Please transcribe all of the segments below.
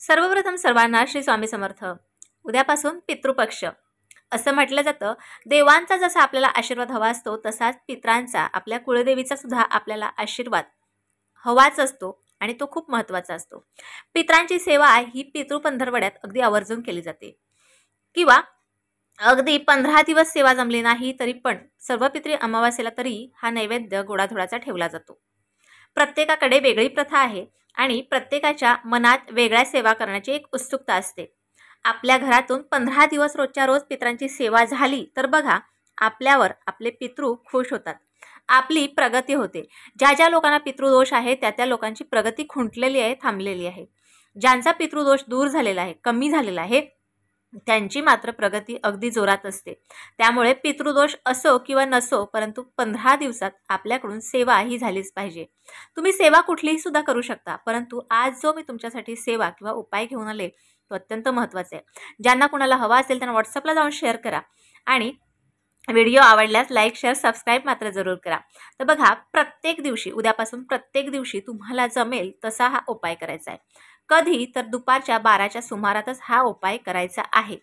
सर्वप्रथम सर्वांना श्री स्वामी समर्थ। उद्यापासून पितृपक्ष असं म्हटलं जातं। देवांचा जसा आपल्याला आशीर्वाद हवा असतो तसाच पितरांचा, आपल्या कुळदेवीचा सुद्धा आपल्याला आशीर्वाद हवाच असतो आणि तो खूप महत्त्वाचा असतो। पितरांची सेवा ही पितृपंधरवड्यात अगदी आवर्जून केली जाते किंवा अगदी 15 दिवस सेवा जमली नाही तरी पण सर्वपित्री अमावास्येला तरी हा नैवेद्य गोडाधोडाचा ठेवला जातो। प्रत्येकाकडे वेगळी प्रथा आहे आणि प्रत्येकाच्या मनात वेगळ्या सेवा करण्याची एक उत्सुकता असते। आपल्या घरातून 15 दिवस रोजच्या रोज पितरांची सेवा झाली तर बघा, आपल्यावर आपले पितृ खुश होतात, आपली प्रगती होते। ज्या ज्या लोकांना पितृदोष आहे त्या लोकांची प्रगती खुंटलेली आहे, थांबलेली आहे। ज्यांचा पितृदोष दूर झालेला आहे, कमी झालेला आहे, त्यांची मात्र प्रगती अगदी जोरात असते। त्यामुळे पितृदोष असो किंवा नसो, परंतु 15 दिवसात आपल्याकडून सेवा ही झालीच पाहिजे। तुम्ही सेवा कुठलीही सुद्धा करू शकता, परंतु आज जो मी तुमच्यासाठी सेवा किंवा उपाय घेऊन आले तो अत्यंत महत्त्वाचा आहे। ज्यांना कुणाला हवा असेल त्यांना व्हॉट्सअपला जाऊन शेअर करा आणि व्हिडिओ आवडल्यास लाईक, शेअर, सबस्क्राईब मात्र जरूर करा। तर बघा, प्रत्येक दिवशी, उद्यापासून प्रत्येक दिवशी तुम्हाला जमेल तसा हा उपाय करायचा आहे। कधी तर दुपारच्या 12च्या सुमारातच हा उपाय करायचा आहे।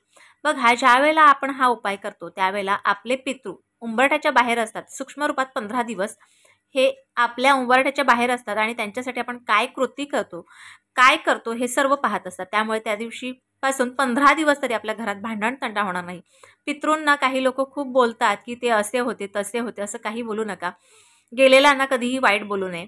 बघा, ज्या वेळेला आपण हा उपाय करतो त्यावेळेला आपले पितृ उंबरठ्याच्या बाहेर असतात। सूक्ष्म रूपात 15 दिवस हे आपल्या उंबरठ्याच्या बाहेर असतात आणि त्यांच्यासाठी आपण काय कृती करतो, काय करतो हे सर्व पाहत असतात। त्यामुळे त्या दिवशी पासून 15 दिवस तरी आपल्या घरात भांडण तंटा होणार नाही। पितृंना काही लोक खूप बोलतात की ते असे होते तसे होते, असं काही बोलू नका। गेलेल्यांना कधीही वाईट बोलू नये।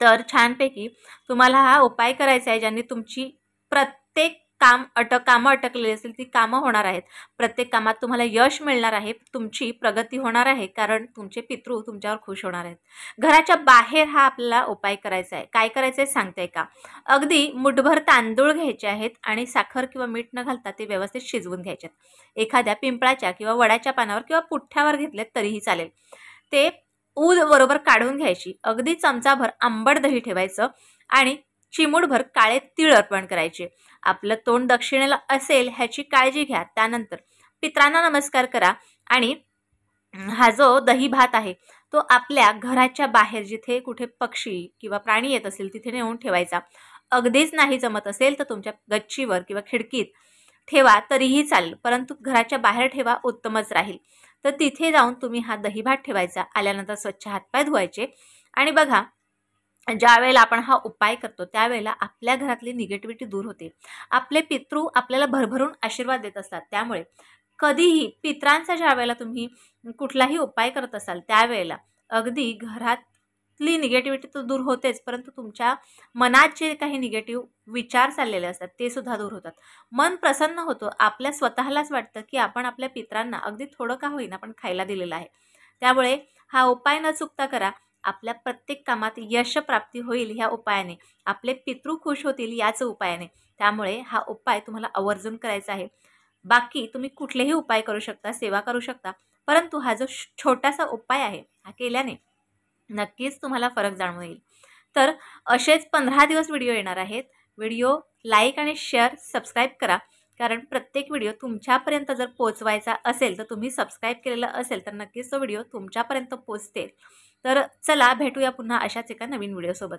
तर छानपैकी तुम्हाला हा उपाय करायचा आहे, ज्यांनी तुमची प्रत्येक कामं अटकलेली असतील ती कामं होणार आहेत। प्रत्येक कामात तुम्हाला यश मिळणार आहे, तुमची प्रगती होणार आहे, कारण तुमचे पितृ तुमच्यावर खुश होणार आहेत। घराच्या बाहेर हा आपल्याला उपाय करायचा आहे। काय करायचं आहे सांगते का? अगदी मुठभर तांदूळ घ्यायचे आहेत आणि साखर किंवा मीठ न घालता ते व्यवस्थित शिजवून घ्यायचे। एखाद्या पिंपळाच्या किंवा वडाच्या पानावर किंवा पुठ्ठ्यावर घेतलेत तरीही चालेल। ते ऊद बरोबर काढून घ्यायची। अगदी चमचाभर आंबट दही ठेवायचं आणि चिमूटभर काळे तीळ अर्पण करायचे। आपलं तोंड दक्षिणेला असेल ह्याची काळजी घ्या। त्यानंतर पितरांना नमस्कार करा आणि हा जो दही भात आहे तो आपल्या घराच्या बाहेर जिथे कुठे पक्षी किंवा प्राणी येत असेल तिथे नेऊन ठेवायचा। अगदीच नाही जमत असेल तर तुमच्या गच्चीवर किंवा खिडकीत ठेवा तरीही चालेल, परंतु घराच्या बाहेर ठेवा, उत्तमच राहील। तर तिथे जाऊन तुम्ही हा दही भात ठेवायचा। आल्यानंतर स्वच्छ हातपाय धुवायचे आणि बघा, ज्या वेळेला आपण हा उपाय करतो त्यावेळेला आपल्या घरातली निगेटिव्हिटी दूर होते। आपले पितृ आपल्याला भरभरून आशीर्वाद देत असतात। त्यामुळे कधीही पितरांचा ज्या वेळेला तुम्ही कुठलाही उपाय करत असाल त्यावेळेला अगदी घरातली निगेटिव्हिटी तर दूर होतेच, परंतु तुमच्या मनात जे काही निगेटिव्ह विचार चाललेले असतात ते सुद्धा दूर होतात। मन प्रसन्न होतं। आपल्या स्वतःलाच वाटतं की आपण आपल्या पितरांना अगदी थोडं का होईना पण खायला दिलेलं आहे। त्यामुळे हा उपाय न चुकता करा। आपल्या प्रत्येक कामात यश प्राप्ती होईल ह्या उपायाने, आपले पितृ खुश होतील याच उपायाने। त्यामुळे हा उपाय तुम्हाला आवर्जून करायचा आहे। बाकी तुम्ही कुठलेही उपाय करू शकता, सेवा करू शकता, परंतु हा जो छोटासा उपाय आहे हा केल्याने नक्कीच तुम्हाला फरक जाणवून येईल। तर असेच 15 दिवस व्हिडिओ येणार आहेत। व्हिडिओ लाईक आणि शेअर, सबस्क्राईब करा, कारण प्रत्येक व्हिडिओ तुमच्यापर्यंत जर पोहोचवायचा असेल तर तुम्ही सबस्क्राईब केलेलं असेल तर नक्कीच तो व्हिडिओ तुमच्यापर्यंत पोहोचते। तर चला भेटूया पुन्हा अशाच एका नवीन व्हिडिओसोबत।